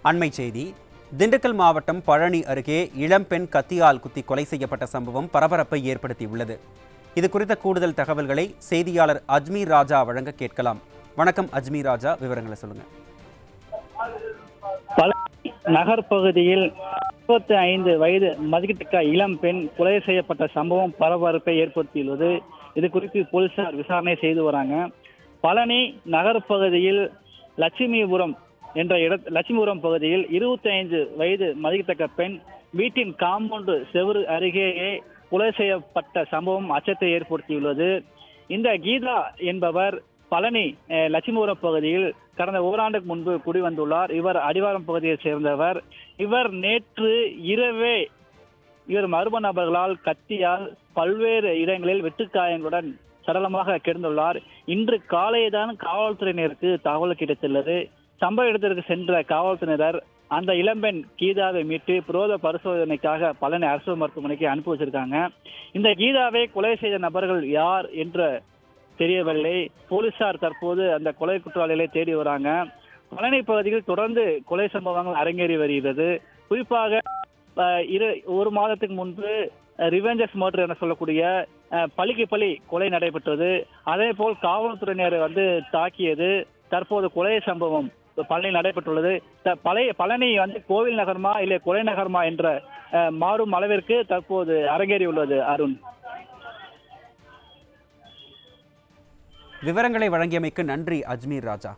அண்மை செய்தி. திண்டுக்கல் மாவட்டம் பழனி அருகே இளம்பெண் கத்தியால் குத்தி கொலை செய்யப்பட்ட சம்பவம் பரபரப்பை ஏற்படுத்தியுள்ளது. இது குறித்த கூடுதல் தகவல்களை செய்தியாளர் அஜ்மீர் ராஜா வழங்க கேட்கலாம். வணக்கம் அஜ்மீர் ராஜா, விவரங்களை சொல்லுங்க. பழனி நகர் பகுதியில் 25 வயது மதிக்கத்தக்க இளம் பெண் கொலை செய்யப்பட்ட சம்பவம் பரபரப்பை ஏற்படுத்தியுள்ளது. இது குறித்து போலீசார் விசாரணை செய்து வராங்க. பழனி நகர் பகுதியில் லட்சுமிபுரம் பகுதியில் 25 வயது மதிக்கத்தக்க பெண் வீட்டின் காம்பவுண்டு செவுறு அருகேயே கொலை செய்யப்பட்ட சம்பவம் அச்சத்தை ஏற்படுத்தியுள்ளது. இந்த கீதா என்பவர் பழனி லட்சுமிபுரம் பகுதியில் கடந்த ஓராண்டுக்கு முன்பு குடிவந்துள்ளார். இவர் அடிவாரம் பகுதியை சேர்ந்தவர். இவர் நேற்று இரவே மர்ம நபர்களால் கத்தியால் பல்வேறு இடங்களில் வெட்டுக்காயங்களுடன் சடலமாக கிடந்துள்ளார். இன்று காலைதான் காவல்துறையினருக்கு தகவல் கிடைத்துள்ளது. சம்பவ இடத்திற்கு சென்ற காவல்துறையினர் அந்த இளம்பெண் கீதாவை மீட்டு பிரேத பரிசோதனைக்காக பழனி அரசு மருத்துவமனைக்கு அனுப்பி வச்சிருக்காங்க. இந்த கீதாவை கொலை செய்த நபர்கள் யார் என்று தெரியவில்லை. போலீசார் தற்போது அந்த கொலை குற்றவாளிகளை தேடி வராங்க. பழனி பகுதியில் தொடர்ந்து கொலை சம்பவங்கள் அரங்கேறி வருகிறது. குறிப்பாக ஒரு மாதத்துக்கு முன்பு ரிவெஞ்சஸ் மர்டர் என சொல்லக்கூடிய பழிக்கு பழி கொலை நடைபெற்றது. அதே போல் காவல்துறையினர் தாக்கியது. தற்போது கொலை சம்பவம் பழனி நடைபெற்றுள்ளது. பழனி கோவில் நகரமா இல்லை கொலை நகரமா என்ற மாறும் அளவிற்கு தற்போது அரங்கேறியுள்ளது. அருண், விவரங்களை வழங்கியமைக்கு நன்றி அஜ்மீர் ராஜா.